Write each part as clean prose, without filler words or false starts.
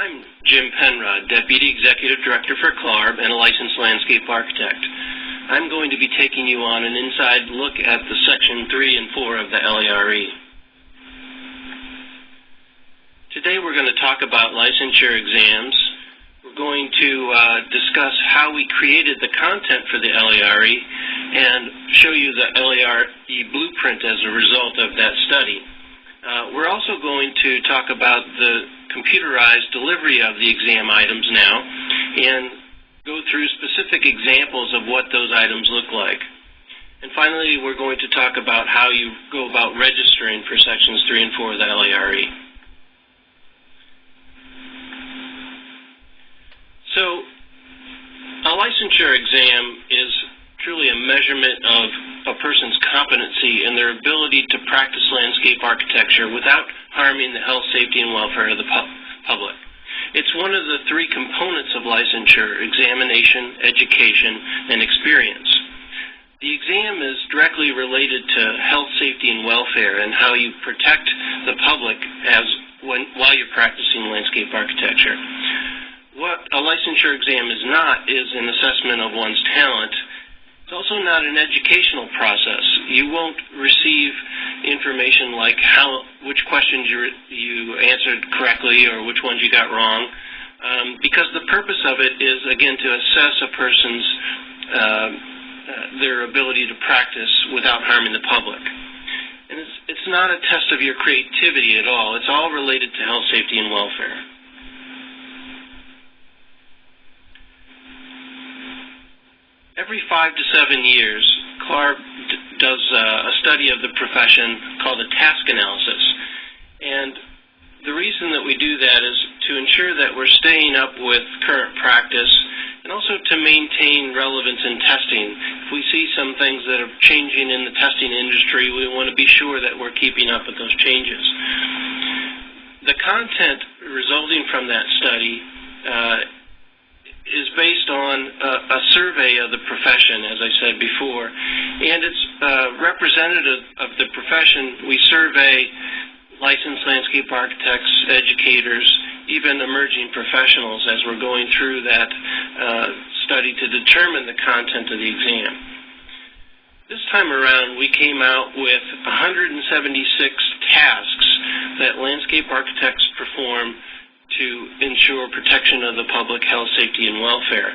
I'm Jim Penrod, Deputy Executive Director for L.A.R.E and a licensed landscape architect. I'm going to be taking you on an inside look at the Section 3 and 4 of the L.A.R.E. Today we're going to talk about licensure exams. We're going to discuss how we created the content for the L.A.R.E and show you the L.A.R.E blueprint as a result of that study. We're also going to talk about the computerized delivery of the exam items now and go through specific examples of what those items look like. And finally, we're going to talk about how you go about registering for Sections 3 and 4 of the L.A.R.E. So, a licensure exam is truly a measurement of a person's competency and their ability to practice landscape architecture without harming the health, safety, and welfare of the public. It's one of the three components of licensure: examination, education, and experience. The exam is directly related to health, safety, and welfare and how you protect the public while you're practicing landscape architecture. What a licensure exam is not is an assessment of one's talent. It's also not an educational process. You won't receive information like which questions you answered correctly or which ones you got wrong, because the purpose of it is, again, to assess a person's their ability to practice without harming the public. And it's not a test of your creativity at all. It's all related to health, safety, and welfare. Every 5 to 7 years, L.A.R.E does a study of the profession called a task analysis. And the reason that we do that is to ensure that we're staying up with current practice and also to maintain relevance in testing. If we see some things that are changing in the testing industry, we want to be sure that we're keeping up with those changes. The content resulting from that study is based on a survey of the profession, as I said before, and it's representative of the profession. We survey licensed landscape architects, educators, even emerging professionals as we're going through that study to determine the content of the exam. This time around, we came out with 176 tasks that landscape architects perform to ensure protection of the public health, safety, and welfare.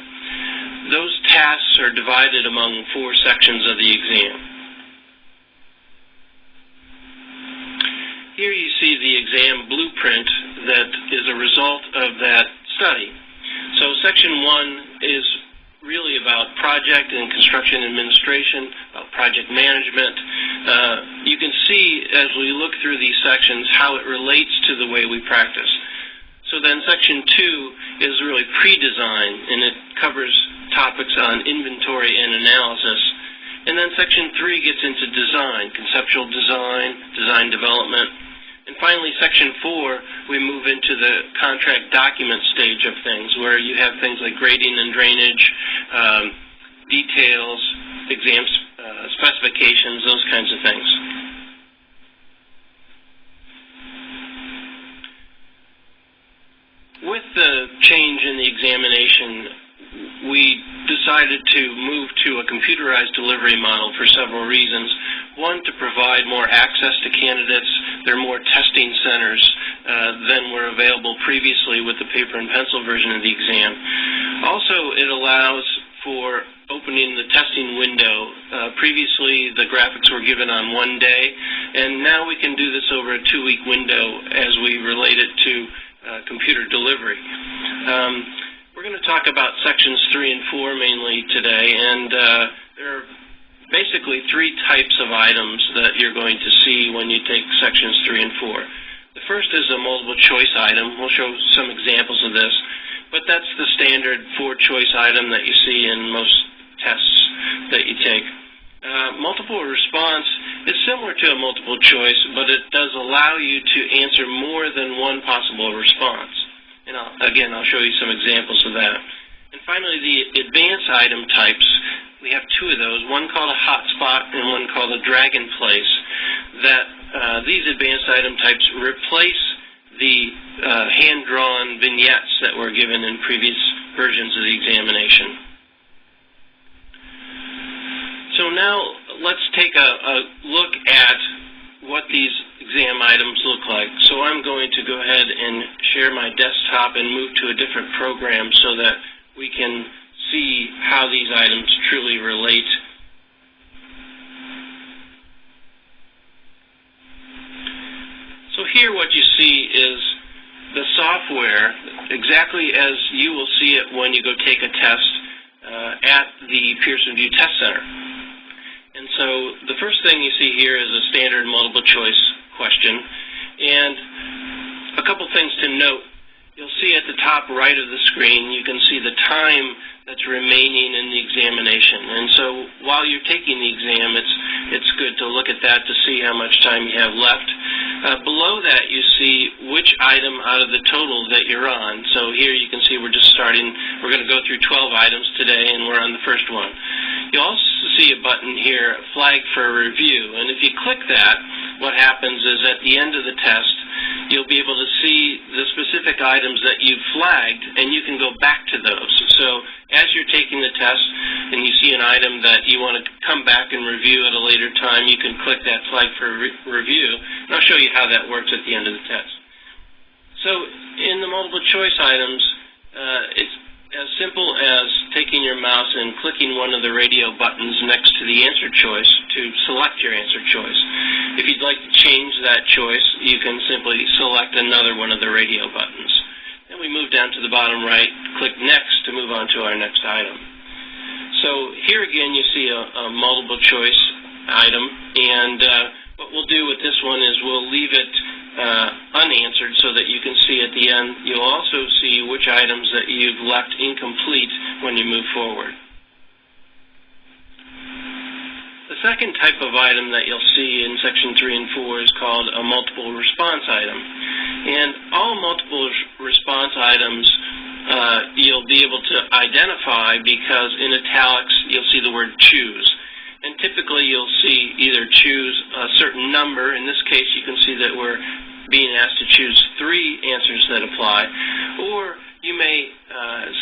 Those tasks are divided among 4 sections of the exam. Here you see the exam blueprint that is a result of that study. So Section 1 is really about project and construction administration, about project management. You can see as we look through these sections how it relates to the way we practice. So then Section 2 is really pre-design, and it covers topics on inventory and analysis. And then Section 3 gets into design, conceptual design, design development. And finally, Section 4, we move into the contract document stage of things, where you have things like grading and drainage, details, exam specifications, those kinds of things. With the change in the examination, we decided to move to a computerized delivery model for several reasons. One, to provide more access to candidates. There are more testing centers than were available previously with the paper and pencil version of the exam. Also, it allows for opening the testing window. Previously, the graphics were given on one day, and now we can do this over a 2-week window as we relate it to computer delivery. We're going to talk about Sections 3 and 4 mainly today, and there are basically 3 types of items that you're going to see when you take Sections 3 and 4. The first is a multiple choice item. We'll show some examples of this, but that's the standard 4-choice item that you see in most tests that you take. Multiple response is similar to a multiple choice, but it does allow you to answer more than one possible response. And I'll show you some examples of that. And finally, the advanced item types. We have 2 of those, one called a hotspot and one called a dragon place. These advanced item types replace the hand-drawn vignettes that were given in previous versions of the examination. So now let's take a look at what these exam items look like. So I'm going to go ahead and share my desktop and move to a different program so that we can see how these items truly relate. So here what you see is the software exactly as you will see it when you go take a test at the Pearson VUE Test Center. And so the first thing you see here is a standard multiple choice question. And a couple things to note. You'll see at the top right of the screen, you can see the time that's remaining in the examination. And so while you're taking the exam, it's good to look at that to see how much time you have left. Below that, you see which item out of the total that you're on. So here you can see we're just starting. We're going to go through 12 items today, and we're on the first one. You'll also see a button here, flag for review. And if you click that, what happens is at the end of the test, you'll be able to see the specific items that you've flagged, and you can go back to those. So as you're taking the test and you see an item that you want to come back and review at a later time, you can click that flag for review, and I'll show you how that works at the end of the test. So in the multiple choice items, it's as simple as taking your mouse and clicking one of the radio buttons next to the answer choice to select your answer choice. If you'd like to change that choice, you can simply select another one of the radio buttons. Then we move down to the bottom right, click Next to move on to our next item. So here again you see a multiple choice item, and what we'll do with this one is we'll leave it unanswered so that you can see at the end. You'll also see which items that you've left incomplete when you move forward. The second type of item that you'll see in Section 3 and 4 is called a multiple response item. And all multiple response items you'll be able to identify because in italics you'll see the word choose. And typically you'll see either choose a certain number. In this case you can see that we're being asked to choose 3 answers that apply, or you may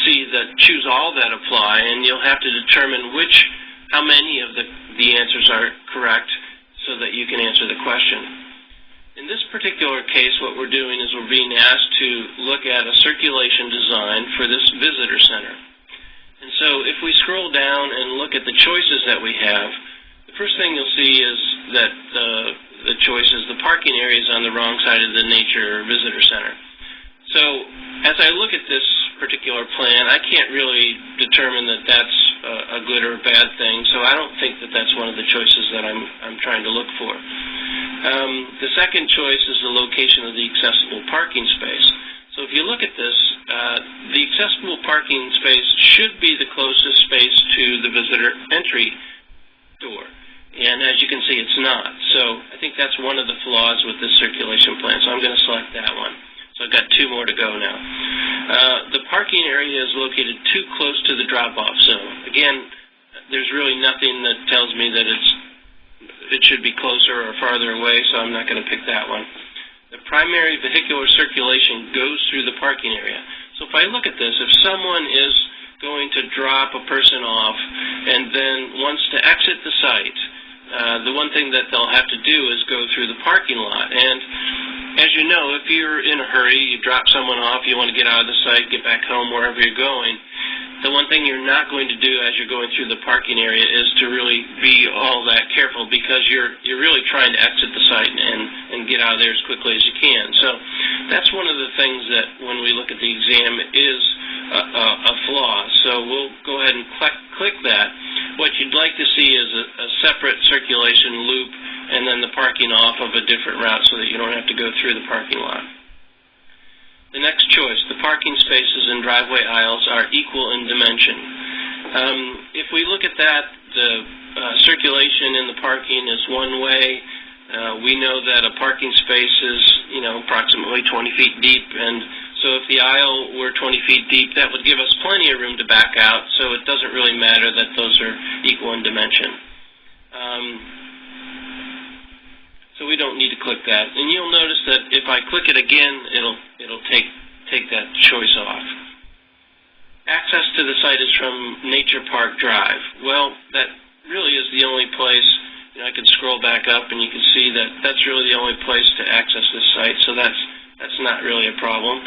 see that choose all that apply, and you'll have to determine how many of the answers are correct so that you can answer the question. In this particular case, what we're doing is we're being asked to look at a circulation design for this visitor center. And so if we scroll down and look at the choices that we have, the first thing you'll see is that the choice is the parking area is on the wrong side of the nature visitor center. So as I look at this particular plan, I can't really determine that that's a good or a bad thing, so I don't think that that's one of the choices that I'm trying to look for. The second choice is the location of the accessible parking space. So if you look at this, the accessible parking space should be the closest space to the visitor entry door. And as you can see, it's not. So I think that's one of the flaws with this circulation plan. So I'm going to select that one. So I've got 2 more to go now. The parking area is located too close to the drop-off zone. Again, there's really nothing that tells me that it should be closer or farther away, so I'm not going to pick that one. The primary vehicular circulation goes through the parking area. So if I look at this, if someone is going to drop a person off and then wants to exit the site, the one thing that they'll have to do is go through the parking lot. And as you know, if you're in a hurry, you drop someone off, you want to get out of the site, get back home, wherever you're going, the one thing you're not going to do as you're going through the parking area is to really be all that careful, because you're really trying to exit the site and get out of there as quickly as you can. So that's one of the things that when we look at the exam is a flaw. So we'll go ahead and click that. What you'd like to see is a separate circulation loop and then the parking off of a different route so that you don't have to go through the parking lot. The next choice, the parking spaces and driveway aisles are equal in dimension. If we look at that, the circulation in the parking is one way. We know that a parking space is, approximately 20 feet deep, and so if the aisle were 20 feet deep, that would give us plenty of room to back out, so it doesn't really matter that those are equal in dimension. So we don't need to click that. And you'll notice that if I click it again, it'll take that choice off. Access to the site is from Nature Park Drive. Well, that really is the only place. I could scroll back up and you can see that that's really the only place to access this site, so that's not really a problem.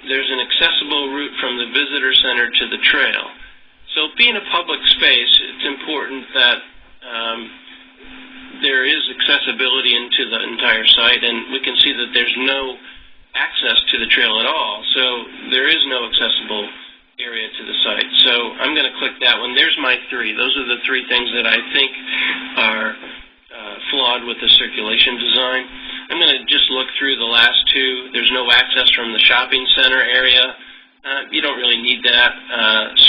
There's an accessible route from the visitor center to the trail. So being a public space, it's important that there is accessibility into the entire site, and we can see that there's no access to the trail at all, so there is no accessible area to the site. So I'm going to click that one. There's my three. Those are the three things that I think are flawed with the circulation design. I'm going to just look through the last two. There's no access from the shopping center area. You don't really need that.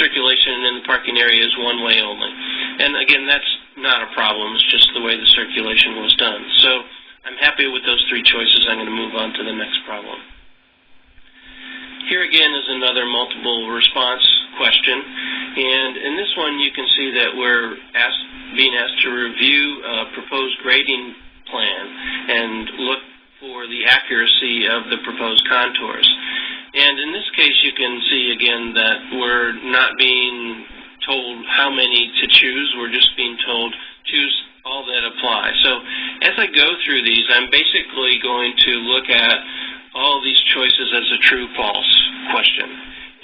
Circulation in the parking area is one way only. And again, that's not a problem. It's just the way the circulation was done. So I'm happy with those three choices. I'm going to move on to the next problem. Here again is another multiple response question, and in this one you can see that we're being asked to review a proposed grading plan and look for the accuracy of the proposed contours. And in this case you can see again that we're not being told how many to choose, we're just being told choose all that apply. So as I go through these, I'm basically going to look at all of these choices as a true-false question.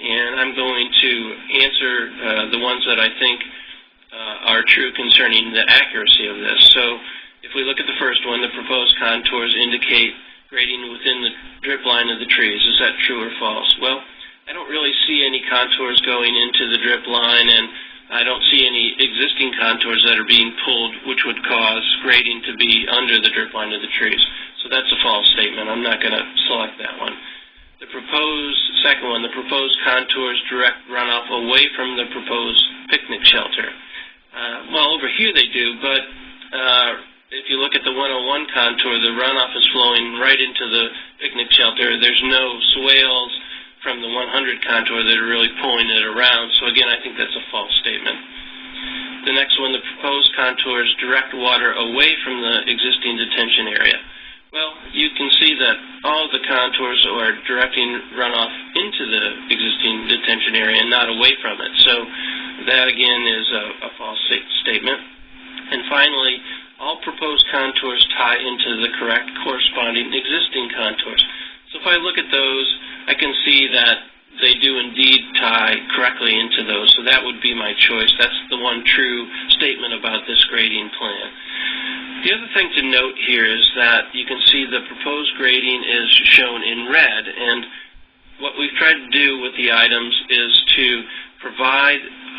And I'm going to answer the ones that I think are true concerning the accuracy of this. So if we look at the first one, the proposed contours indicate grading within the drip line of the trees. Is that true or false? Well, I don't really see any contours going into the drip line, and I don't see any existing contours that are being pulled which would cause grading to be under the drip line of the trees. So that's a false statement. I'm not going to select that one. The second one, the proposed contours direct runoff away from the proposed picnic shelter. Well, over here they do, but if you look at the 101 contour, the runoff is flowing right into the picnic shelter. There's no swales from the 100 contour that are really pulling it around. So again, I think that's a false statement. The next one, the proposed contours direct water away from the existing detention area. Well, you can see that all the contours are directing runoff into the existing detention area and not away from it. So that, again, is a false statement. And finally, all proposed contours tie into the correct corresponding existing contours. So if I look at those, I can see that they do indeed tie correctly into those. So that would be my choice. That's the one true statement about this grading plan. The other thing to note here is that you can see the proposed grading is shown in red, and what we've tried to do with the items is to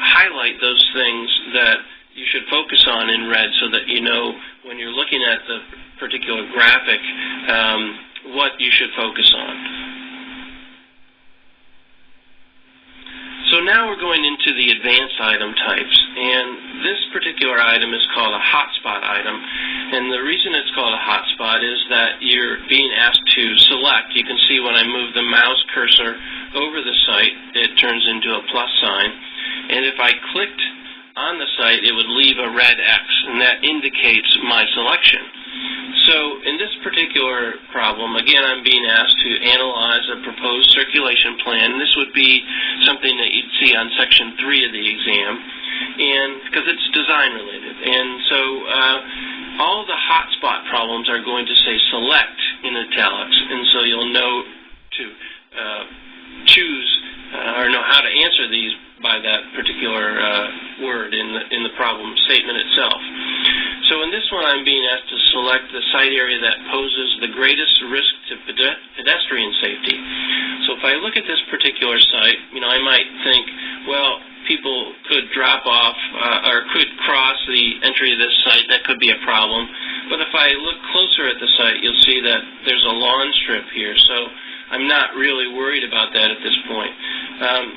highlight those things that you should focus on in red so that you know when you're looking at the particular graphic what you should focus on. So now we're going into the advanced item types, and this particular item is called a hotspot item. And the reason it's called a hotspot is that you're being asked to select. You can see when I move the mouse cursor over the site, it turns into a plus sign. And if I clicked on the site, it would leave a red X, and that indicates my selection. So in this particular problem, again, I'm being asked to analyze a proposed circulation plan. This would be something that you'd see on Section 3 of the exam, and because it's design related. And so all the hotspot problems are going to say select in italics, and so you'll know to choose or know how to answer these by that particular word in the problem statement itself. So in this one, I'm being asked to select the site area that poses the greatest risk to pedestrian safety. So if I look at this particular site, I might think, well, people could drop off or could cross the entry of this site. That could be a problem. But if I look closer at the site, you'll see that there's a lawn strip here. So I'm not really worried about that at this point.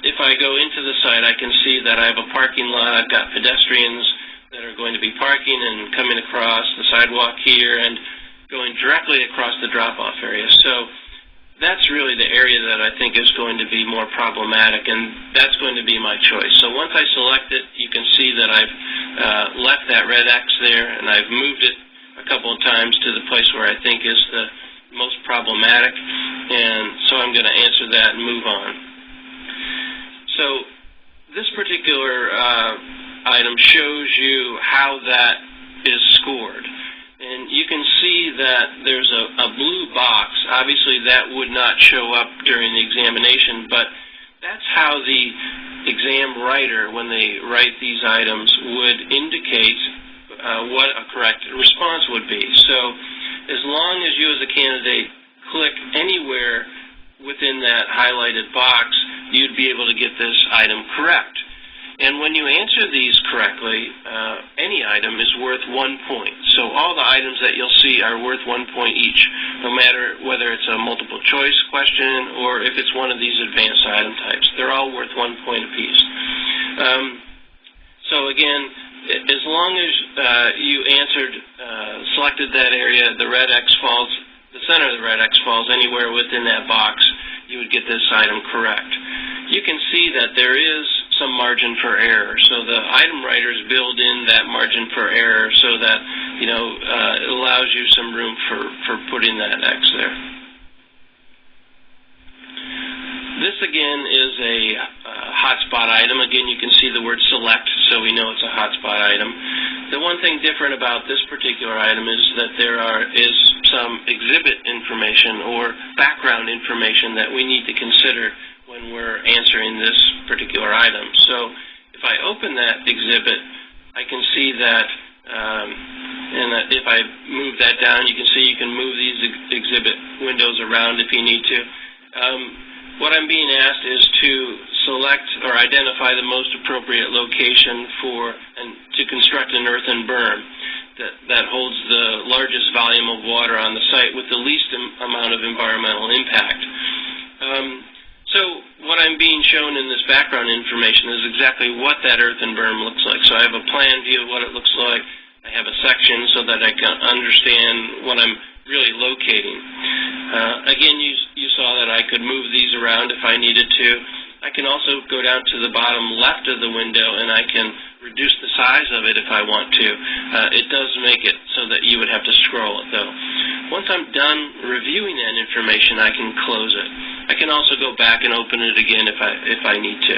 If I go into the site, I can see that I have a parking lot. I've got pedestrians that are going to be parking and coming across the sidewalk here and going directly across the drop-off area. So that's really the area that I think is going to be more problematic, and that's going to be my choice. So once I select it, you can see that I've left that red X there, and I've moved it couple of times to the place where I think is the most problematic, and so I'm going to answer that and move on. So this particular item shows you how that is scored. And you can see that there's a blue box. Obviously, that would not show up during the examination, but that's how the exam writer, when they write these items, would indicate what a correct response would be. So as long as you as a candidate click anywhere within that highlighted box, you'd be able to get this item correct. And when you answer these correctly, any item is worth 1 point. So all the items that you'll see are worth 1 point each, no matter whether it's a multiple choice question or if it's one of these advanced item types. They're all worth 1 point apiece. So again, as long as you answered, selected that area, the red X falls, the center of the red X falls anywhere within that box, you would get this item correct. You can see that there is some margin for error. So the item writers build in that margin for error so that, it allows you some room for putting that X there. This, again, is a hotspot item. Again, you can see the word select, so we know it's a hotspot item. The one thing different about this particular item is that there is some exhibit information or background information that we need to consider when we're answering this particular item. So if I open that exhibit, I can see that, and if I move that down, you can see you can move these exhibit windows around if you need to. What I'm being asked is to select or identify the most appropriate location to construct an earthen berm that holds the largest volume of water on the site with the least amount of environmental impact. So what I'm being shown in this background information is exactly what that earthen berm looks like. So I have a plan view of what it looks like. I have a section so that I can understand what I'm really locating. Again, you saw that I could move these around if I needed to. I can also go down to the bottom left of the window and I can reduce the size of it if I want to. It does make it so that you would have to scroll it, though. Once I'm done reviewing that information, I can close it. I can also go back and open it again if I need to.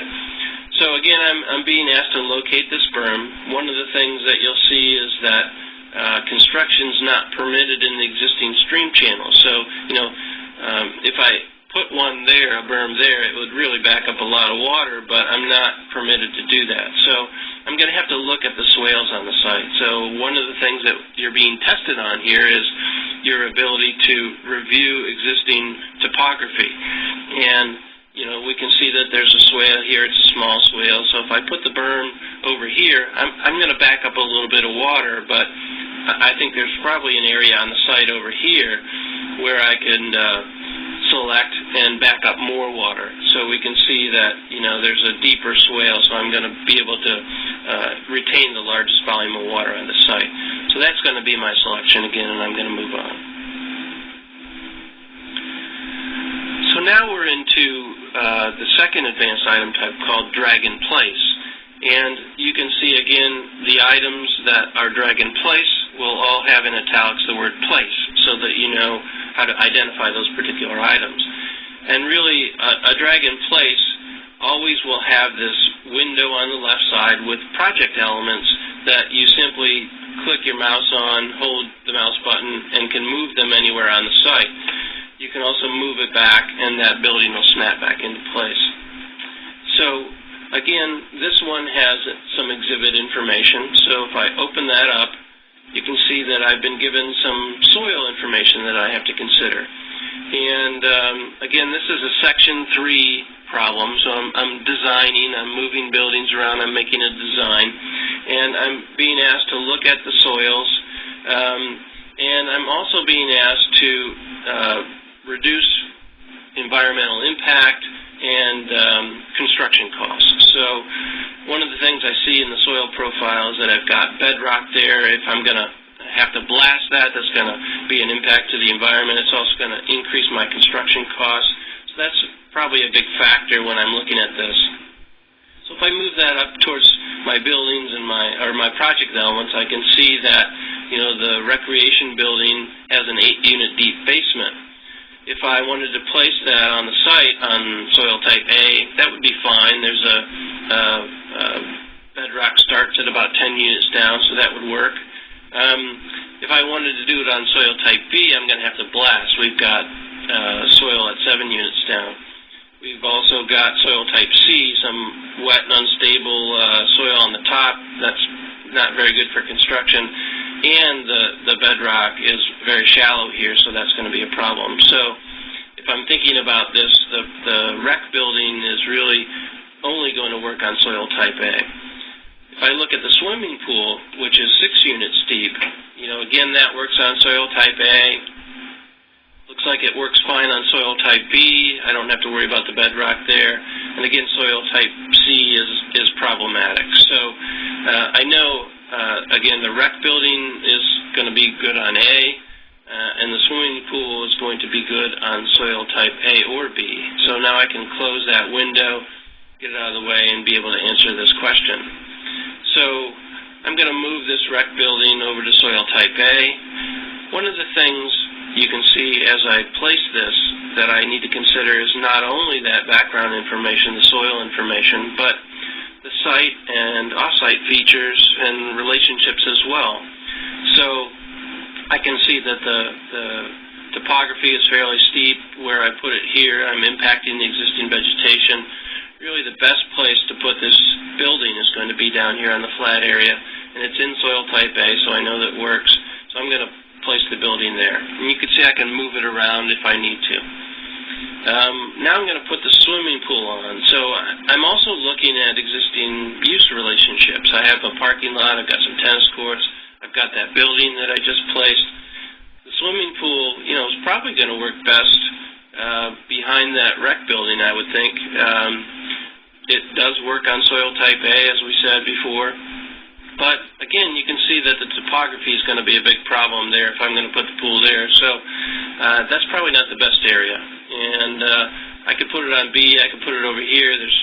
So again, I'm being asked to locate this berm. One of the things that you'll see is that construction's not permitted in the existing stream channel. So, if I put one there, a berm there, it would really back up a lot of water, but I'm not permitted to do that. So I'm going to have to look at the swales on the site. So one of the things that you're being tested on here is your ability to review existing topography. And, we can see that there's a swale here. It's a small swale. So if I put the berm over here, I'm going to back up a little bit of water, but I think there's probably an area on the site over here where I can select and back up more water. So we can see that, there's a deeper swale, so I'm going to be able to retain the largest volume of water on the site. So that's going to be my selection again, and I'm going to move on. So now we're into the second advanced item type called drag in place. And you can see, again, the items that are drag in place will all have in italics the word place so that you know how to identify those particular items. And really, a drag in place always will have this window on the left side with project elements that you simply click your mouse on, hold the mouse button, and can move them anywhere on the site. You can also move it back, and that building will snap back into place. So, again, this one has some exhibit information. So if I open that up, you can see that I've been given some soil information that I have to consider. And again, this is a Section 3 problem. So I'm designing, I'm moving buildings around, I'm making a design. And I'm being asked to look at the soils. And I'm also being asked to reduce environmental impact and construction costs. So one of the things I see in the soil profile is that I've got bedrock there. If I'm going to have to blast that, that's going to be an impact to the environment. It's also going to increase my construction costs. So that's probably a big factor when I'm looking at this. So if I move that up towards my buildings and my project elements, I can see that the recreation building has an 8-unit deep basement. If I wanted to place that on the site on soil type A, that would be fine. There's a bedrock starts at about 10 units down, so that would work. If I wanted to do it on soil type B, I'm going to have to blast. We've got soil at 7 units down. We've also got soil type C, some wet and unstable soil on the top. That's not very good for construction. And the bedrock is very shallow here, so that's going to be a problem. So if I'm thinking about this, the rec building is really only going to work on soil type A. If I look at the swimming pool, which is 6 units deep, again, that works on soil type A. Looks like it works fine on soil type B. I don't have to worry about the bedrock there. And again, soil type C is problematic. So I know, again, the rec building is going to be good on A, and the swimming pool is going to be good on soil type A or B. So now I can close that window, get it out of the way, and be able to answer this question. So I'm going to move this rec building over to soil type A. One of the things you can see as I place this that I need to consider is not only that background information, the soil information, but the site and off-site features and relationships as well. So I can see that the topography is fairly steep. Where I put it here, I'm impacting the existing vegetation. Really the best place to put this building is going to be down here on the flat area, and it's in soil type A, so I know that works. So I'm going to place the building there. And you can see I can move it around if I need to. Now I'm going to put the swimming pool on. So I'm also looking at existing use relationships. I have a parking lot, I've got some tennis courts, I've got that building that I just placed. The swimming pool, is probably going to work best behind that rec building, I would think. It does work on soil type A, as we said before. But, again, you can see that the topography is going to be a big problem there if I'm going to put the pool there. So that's probably not the best area. And I could put it on B. I could put it over here. There's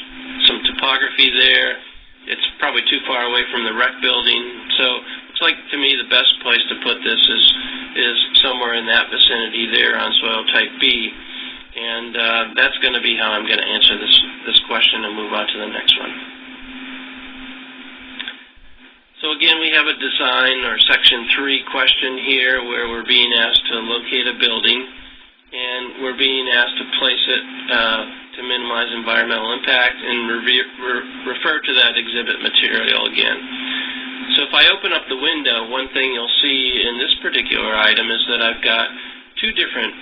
some topography there. It's probably too far away from the rec building. So it looks like, to me, the best place to put this is somewhere in that vicinity there on soil type B. And that's going to be how I'm going to answer this question and move on to the next one. So again, we have a design or section 3 question here where we're being asked to locate a building, and we're being asked to place it to minimize environmental impact and refer to that exhibit material again. So if I open up the window, one thing you'll see in this particular item is that I've got 2 different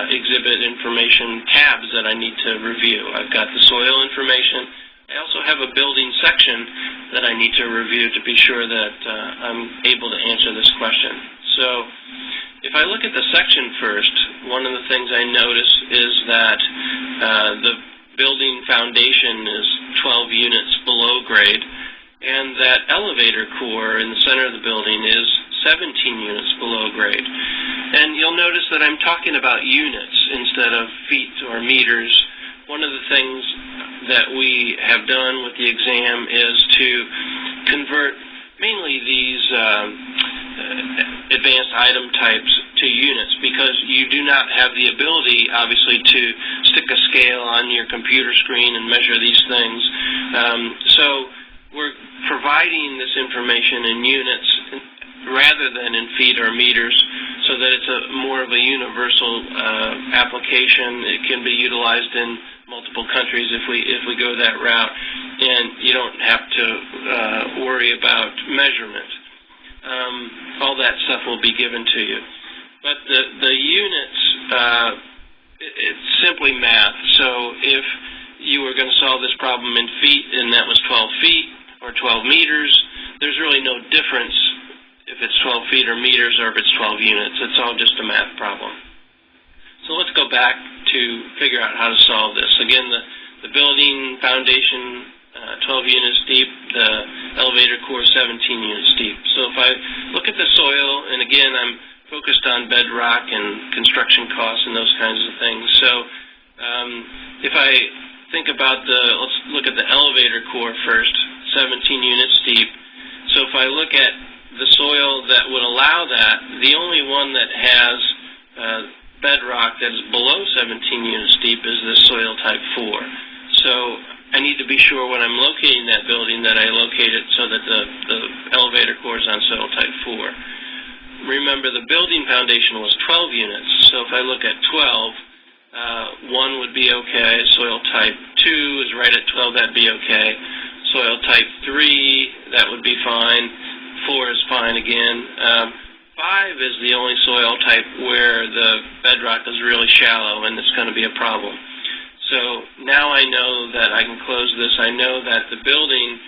exhibit information tabs that I need to review. I've got the soil information. I also have a building section that I need to review to be sure that I'm able to answer this question. So if I look at the section first, one of the things I notice is that the building foundation is 12 units below grade, and that elevator core in the center of the building is 17 units below grade. And you'll notice that I'm talking about units instead of feet or meters. One of the things that we have done with the exam is to convert mainly these advanced item types to units, because you do not have the ability, obviously, to stick a scale on your computer screen and measure these things. So we're providing this information in units rather than in feet or meters, so that it's more of a universal application. It can be utilized in multiple countries if we go that route, and you don't have to worry about measurement. All that stuff will be given to you. But the units, it's simply math. So if you were going to solve this problem in feet and that was 12 feet or 12 meters, there's really no difference if it's 12 feet or meters or if it's 12 units. It's all just a math problem. So let's go back to figure out how to solve this. Again, the building foundation, 12 units deep, the elevator core, 17 units deep. So if I look at the soil, and again, I'm focused on bedrock and construction costs and those kinds of things. So if I think about let's look at the elevator core first, 17 units deep. So if I look at the soil that would allow that, the only one that has bedrock that is below 17 units deep is this soil type 4. So I need to be sure when I'm locating that building that I locate it so that the elevator core is on soil type 4. Remember, the building foundation was 12 units, so if I look at 12, 1 would be okay, soil type 2 is right at 12, that'd be okay. Soil type 3, that would be fine. 4 is fine again. 5 is the only soil type where the bedrock is really shallow and it's going to be a problem. So now I know that I can close this. I know that the building,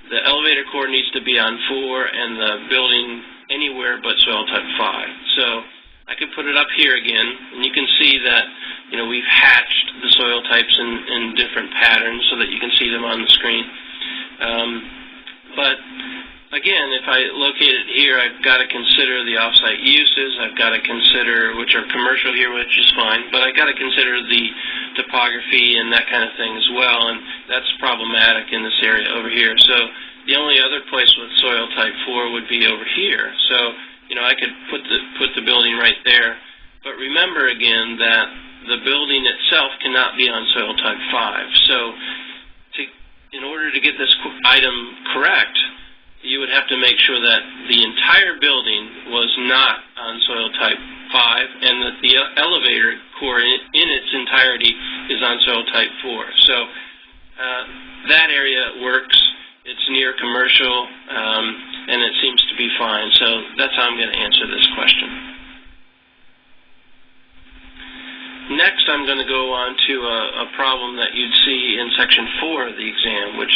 the elevator core needs to be on 4 and the building anywhere but soil type 5. So I could put it up here again, and you can see that we've hatched the soil types in different patterns so that you can see them on the screen. But again, if I locate it here, I've got to consider the off-site uses. I've got to consider, which are commercial here, which is fine, but I've got to consider the topography and that kind of thing as well, and that's problematic in this area over here. So the only other place with soil type 4 would be over here. So I could put the building right there. But remember again that the building itself cannot be on soil type 5. So in order to get this item correct, you would have to make sure that the entire building was not on soil type 5 and that the elevator core in its entirety is on soil type 4. So that area works. It's near commercial, and it seems to be fine. So that's how I'm going to answer this question. Next, I'm going to go on to a problem that you'd see in Section 4 of the exam, which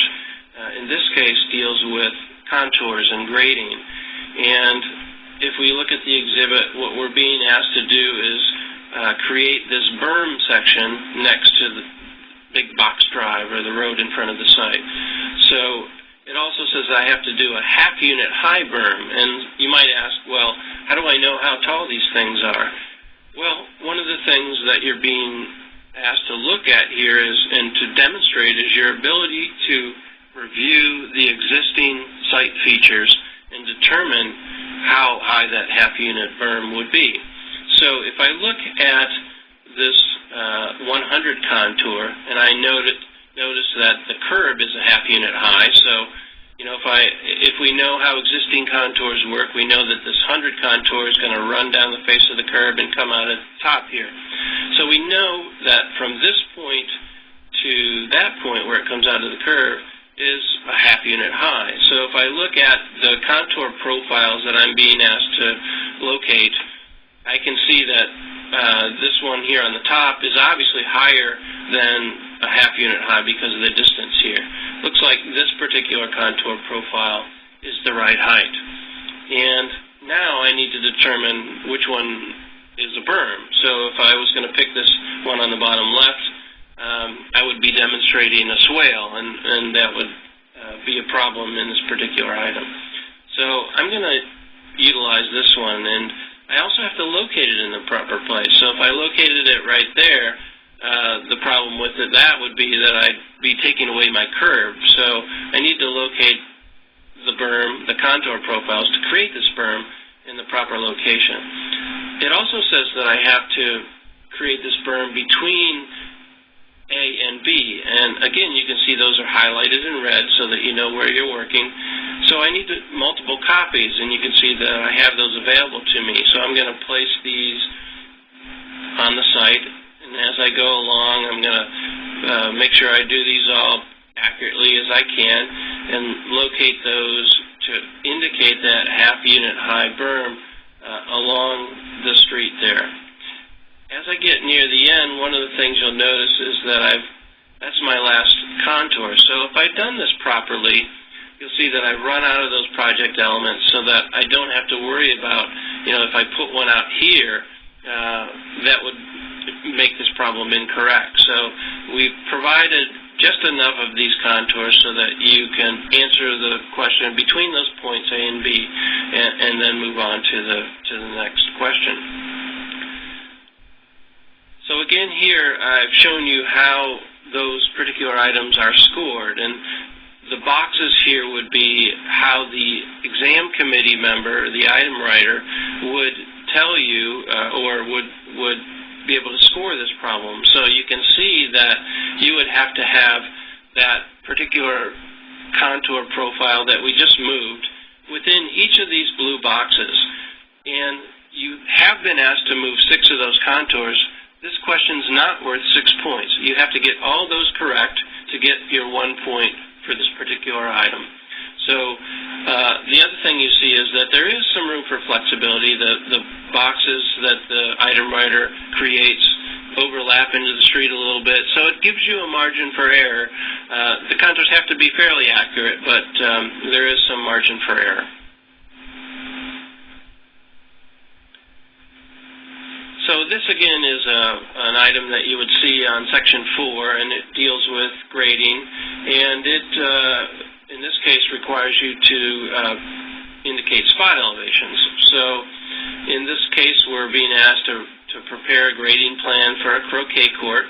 in this case deals with contours and grading. And if we look at the exhibit, what we're being asked to do is create this berm section next to the big box drive or the road in front of the site. So it also says I have to do a half unit high berm. And you might ask, well, how do I know how tall these things are? Well, one of the things that you're being asked to look at here is, and to demonstrate, is your ability to review the existing site features and determine how high that half unit berm would be. So if I look at this 100 contour, and I notice that the curb is a half unit high, so if we know how existing contours work, we know that this 100 contour is going to run down the face of the curb and come out at the top here. So we know that from this point to that point where it comes out of the curve is a half unit high. So if I look at the contour profiles that I'm being asked to locate, I can see that this one here on the top is obviously higher than a half unit high because of the distance here. Looks like this particular contour profile is the right height. And now I need to determine which one is a berm. So if I was going to pick this one on the bottom left, I would be demonstrating a swale, and that would be a problem in this particular item. So I'm going to utilize this one, and I also have to locate it in the proper place. So if I located it right there, the problem with that would be that I'd be taking away my curve. So I need to locate the berm, the contour profiles, to create this berm in the proper location. It also says that I have to create this berm between A and B. And again, you can see those are highlighted in red so that you know where you're working. So I need multiple copies, and you can see that I have those available to me. So I'm going to place these on the site, and as I go along, I'm going to make sure I do these all accurately as I can and locate those to indicate that half unit high berm along the street there. As I get near the end, one of the things you'll notice is that that's my last contour. So if I've done this properly, you'll see that I've run out of those project elements so that I don't have to worry about, if I put one out here, that would make this problem incorrect. So we've provided just enough of these contours so that you can answer the question between those points A and B and then move on to the next question. So again here, I've shown you how those particular items are scored, and the boxes here would be how the exam committee member, the item writer, would tell you or would be able to score this problem. So you can see that you would have to have that particular contour profile that we just moved within each of these blue boxes. And you have been asked to move 6 of those contours. This question's not worth 6 points. You have to get all those correct to get your 1 point for this particular item. So the other thing you see is that there is some room for flexibility. The boxes that the item writer creates overlap into the street a little bit, so it gives you a margin for error. The contours have to be fairly accurate, but there is some margin for error. So this, again, is an item that you would see on Section 4, and it deals with grading, and it, in this case, requires you to indicate spot elevations. So in this case, we're being asked to prepare a grading plan for a croquet court.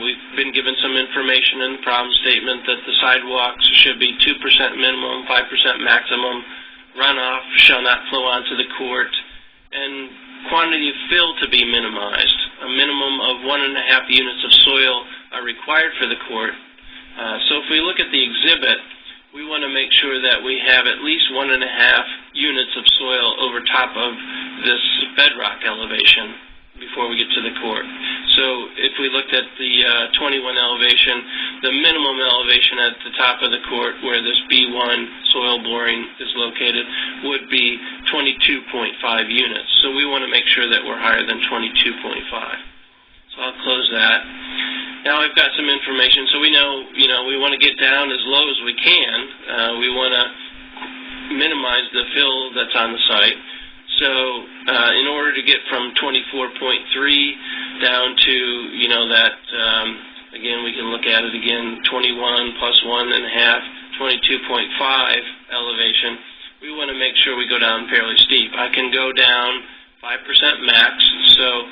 We've been given some information in the problem statement that the sidewalks should be 2% minimum, 5% maximum. Runoff shall not flow onto the court, and quantity of fill to be minimized. A minimum of 1.5 units of soil are required for the court. So if we look at the exhibit, we want to make sure that we have at least 1.5 units of soil over top of this bedrock elevation before we get to the court. So if we looked at the 21 elevation, the minimum elevation at the top of the court where this B1 soil boring is located would be 22.5 units. So we want to make sure that we're higher than 22.5. So I'll close that. Now I've got some information, so we know, we want to get down as low as we can. We want to minimize the fill that's on the site. So in order to get from 24.3 down to, again, we can look at it again, 21 plus 1.5, 22.5 elevation, we want to make sure we go down fairly steep. I can go down 5% max, so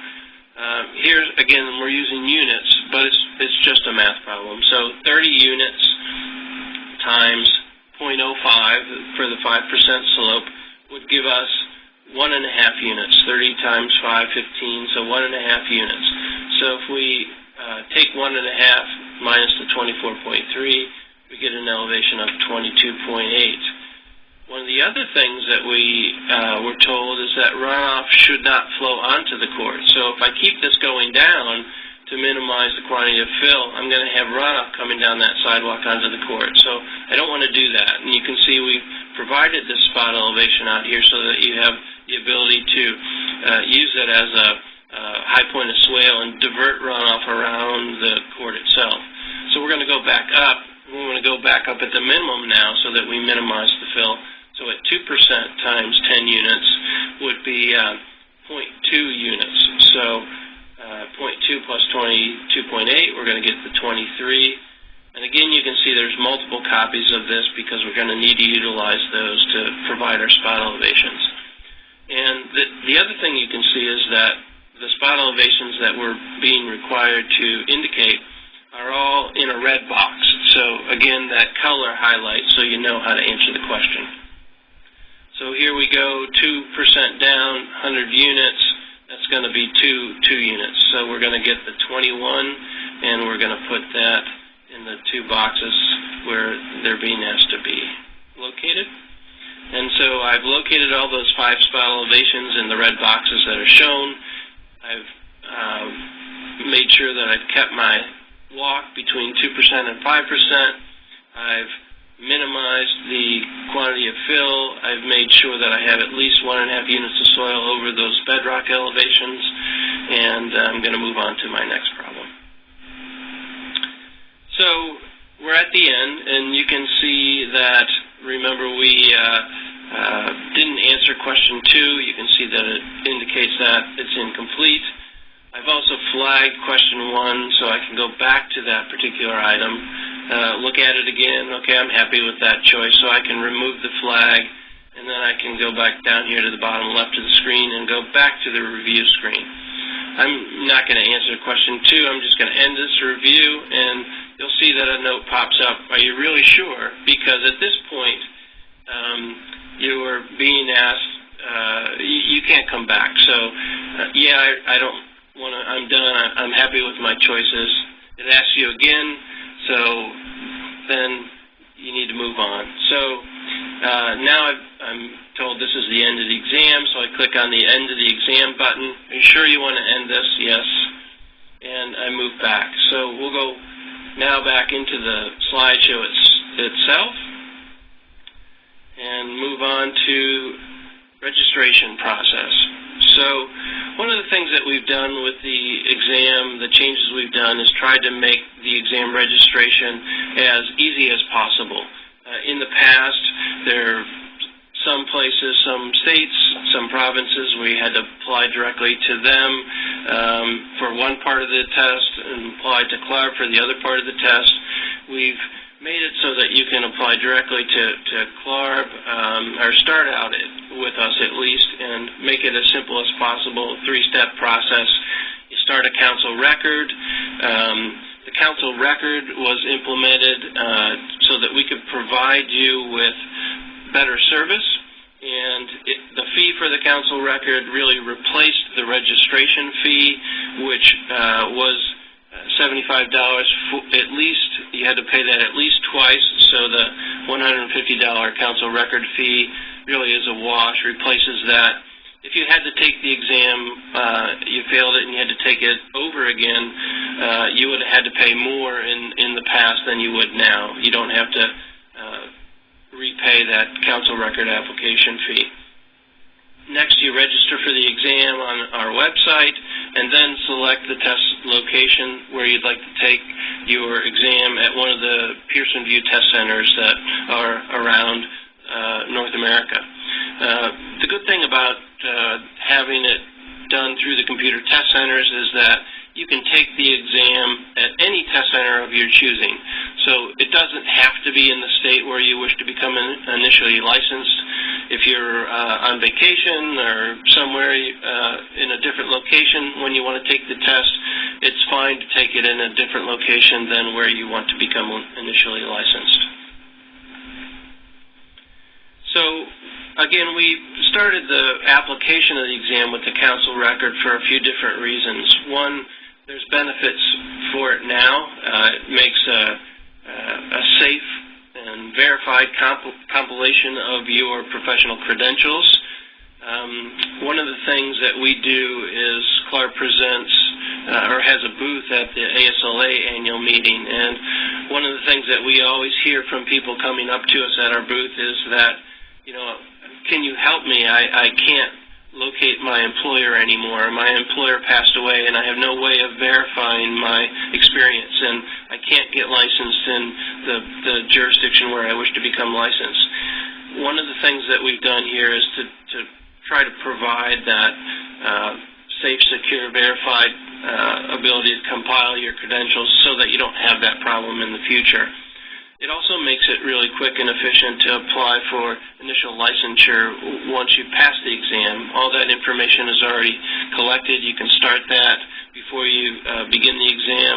here, again, we're using units, but it's just a math problem. So 30 units times 0.05 for the 5% slope would give us 1.5 units. 30 times 5, 15, so 1.5 units. So if we take 1.5 minus the 24.3, we get an elevation of 22.8. One of the other things that we were told is that runoff should not flow onto the court. So if I keep this going down to minimize the quantity of fill, I'm going to have runoff coming down that sidewalk onto the court. So I don't want to do that. And you can see we've provided this spot elevation out here so that you have the ability to use it as a high point of swale and divert runoff around the court itself. So we're going to go back up. We want to go back up at the minimum now so that we minimize the fill. So at 2% times 10 units would be 0.2 units. So 0.2 plus 22.8, we're going to get the 23. And again, you can see there's multiple copies of this because we're going to need to utilize those to provide our spot elevations. And the other thing you can see is that the spot elevations that we're being required to indicate are all in a red box. So again, that color highlights so you know how to answer the question. So here we go, 2% down, 100 units. That's going to be 2 units. So we're going to get the 21, and we're going to put that in the 2 boxes where they're being asked to be located. And so I've located all those 5 spot elevations in the red boxes that are shown. I've made sure that I've kept my walk between 2% and 5%. I've minimized the quantity of fill. I've made sure that I have at least 1.5 units of soil over those bedrock elevations, and I'm going to move on to my next problem. So we're at the end, and you can see that, remember, we didn't answer question 2. You can see that it indicates that it's incomplete. I've also flagged question 1, so I can go back to that particular item, look at it again. Okay, I'm happy with that choice, so I can remove the flag, and then I can go back down here to the bottom left of the screen and go back to the review screen. I'm not going to answer question 2. I'm just going to end this review, and you'll see see that a note pops up, "Are you really sure?" Because at this point, you are being asked, you can't come back. So, yeah, I don't want to, I'm done, I'm happy with my choices. It asks you again, so then you need to move on. So now I'm told this is the end of the exam, so I click on the end of the exam button. Are you sure you want to end this? Yes. And I move back. So we'll go now back into the slideshow itself and move on to registration process. So one of the things that we've done with the exam, the changes we've done, is tried to make the exam registration as easy as possible. In the past, there are some places, some states, some provinces, we had to apply directly to them for one part of the test and apply to LARE for the other part of the test. We've made it so that you can apply directly to LARE or start out with us at least, and make it as simple as possible, three-step process. You start a council record. The council record was implemented so that we could provide you with better service, and the fee for the council record really replaced the registration fee, which was $75 at least. You had to pay that at least twice, so the $150 council record fee really is a wash, replaces that. If you had to take the exam, you failed it and you had to take it over again, you would have had to pay more in the past than you would now. You don't have to repay that council record application fee. Next, you register for the exam on our website and then select the test location where you'd like to take your exam at one of the Pearson VUE test centers that are around North America. The good thing about having it done through the computer test centers is that you can take the exam at any test center of your choosing. So it doesn't have to be in the state where you wish to become initially licensed. If you're on vacation or somewhere in a different location when you want to take the test, it's fine to take it in a different location than where you want to become initially licensed. So again, we started the application of the exam with the council record for a few different reasons. One, there's benefits for it now. It makes a safe and verified compilation of your professional credentials. One of the things that we do is LARE presents or has a booth at the ASLA annual meeting, and one of the things that we always hear from people coming up to us at our booth is that, can you help me? I can't locate my employer anymore. My employer passed away and I have no way of verifying my experience, and I can't get licensed in the jurisdiction where I wish to become licensed. One of the things that we've done here is to try to provide that safe, secure, verified ability to compile your credentials so that you don't have that problem in the future. It also makes it really quick and efficient to apply for initial licensure once you pass the exam. All that information is already collected. You can start that before you begin the exam.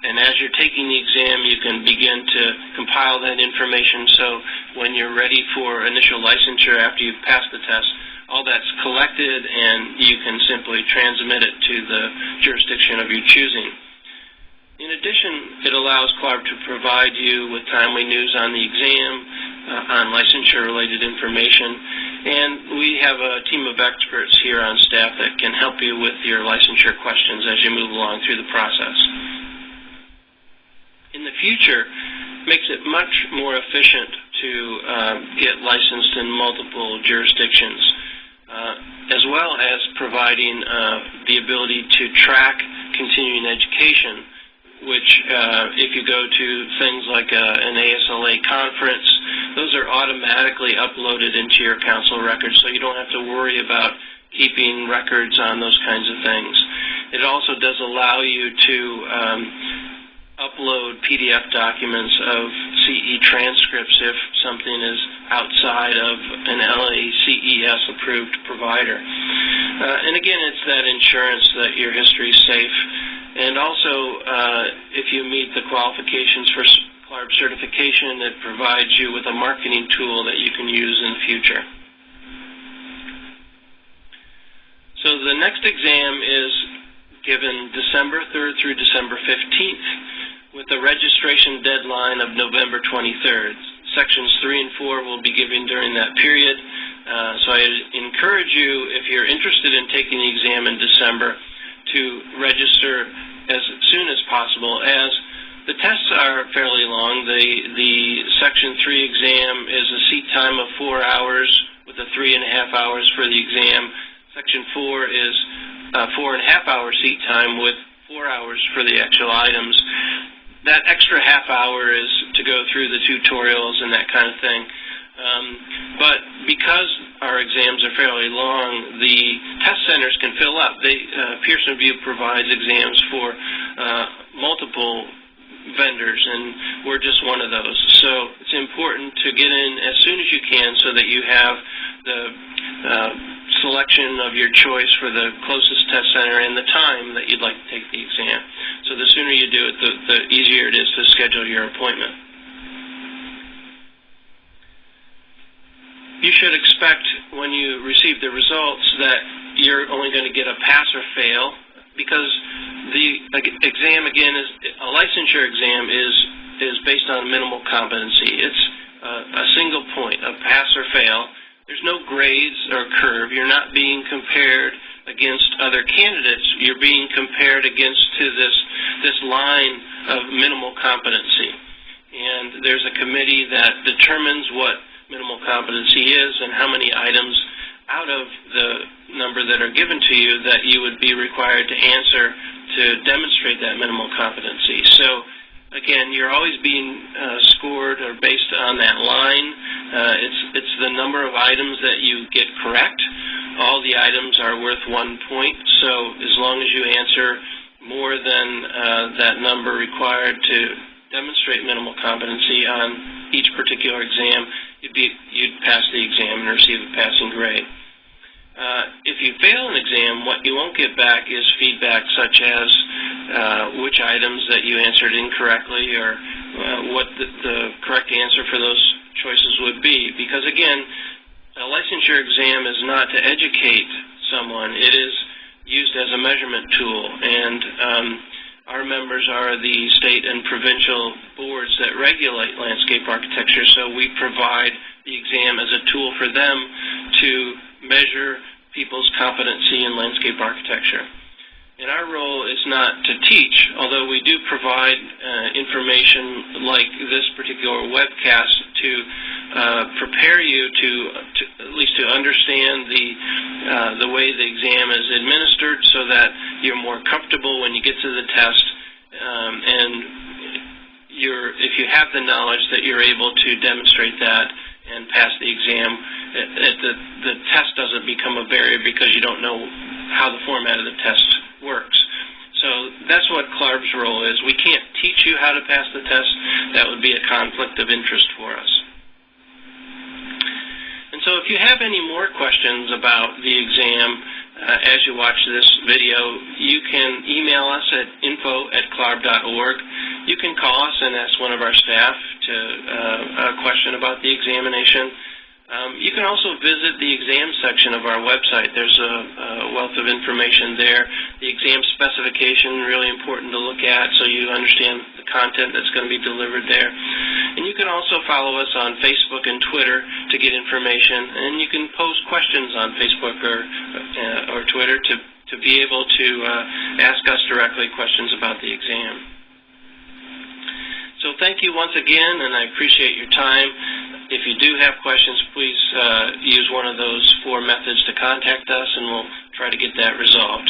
And as you're taking the exam, you can begin to compile that information, so when you're ready for initial licensure after you've passed the test, all that's collected and you can simply transmit it to the jurisdiction of your choosing. In addition, it allows LARE to provide you with timely news on the exam, on licensure-related information, and we have a team of experts here on staff that can help you with your licensure questions as you move along through the process. In the future, it makes it much more efficient to get licensed in multiple jurisdictions, as well as providing the ability to track continuing education, which if you go to things like an ASLA conference, those are automatically uploaded into your council record, so you don't have to worry about keeping records on those kinds of things. It also does allow you to upload PDF documents of CE transcripts if something is outside of an LACES approved provider. And again, it's that insurance that your history is safe And also, if you meet the qualifications for LARE certification, it provides you with a marketing tool that you can use in the future. So the next exam is given December 3rd through December 15th with a registration deadline of November 23rd. Sections 3 and 4 will be given during that period. So I encourage you, if you're interested in taking the exam in December, to register as soon as possible, as the tests are fairly long. The Section 3 exam is a seat time of 4 hours with a 3.5 hours for the exam. Section 4 is a 4.5-hour seat time with 4 hours for the actual items. That extra half hour is to go through the tutorials and that kind of thing. But because our exams are fairly long, the test centers can fill up. Pearson VUE provides exams for multiple vendors, and we're just one of those. So it's important to get in as soon as you can so that you have the selection of your choice for the closest test center and the time that you'd like to take the exam. So the sooner you do it, the easier it is to schedule your appointment. You should expect when you receive the results that you're only going to get a pass or fail, because the exam, again, is a licensure exam is based on minimal competency. It's a single point, a pass or fail. There's no grades or curve. You're not being compared against other candidates. You're being compared against this line of minimal competency. And there's a committee that determines what minimal competency is and how many items out of the number that are given to you that you would be required to answer to demonstrate that minimal competency. So again, you're always being scored or based on that line. It's the number of items that you get correct. All the items are worth 1 point, so as long as you answer more than that number required to demonstrate minimal competency on each particular exam, you'd pass the exam and receive a passing grade. If you fail an exam, what you won't get back is feedback such as which items that you answered incorrectly or what the correct answer for those choices would be. Because again, a licensure exam is not to educate someone. It is used as a measurement tool, and our members are the state and provincial boards that regulate landscape architecture, so we provide the exam as a tool for them to measure people's competency in landscape architecture. And our role is not to teach, although we do provide information like this particular webcast to prepare you to at least to understand the way the exam is administered, so that you're more comfortable when you get to the test, and if you have the knowledge that you're able to demonstrate that and pass the exam, the test doesn't become a barrier because you don't know how the format of the test works. So that's what CLARB's role is. We can't teach you how to pass the test. That would be a conflict of interest for us. And so if you have any more questions about the exam as you watch this video, you can email us at info@clarb.org. You can call us and ask one of our staff a question about the examination. You can also visit the exam section of our website. There's a wealth of information there. The exam specification, really important to look at so you understand the content that's going to be delivered there. And you can also follow us on Facebook and Twitter to get information. And you can pose questions on Facebook or Twitter to be able to ask us directly questions about the exam. So thank you once again, and I appreciate your time. If you do have questions, please use one of those 4 methods to contact us, and we'll try to get that resolved.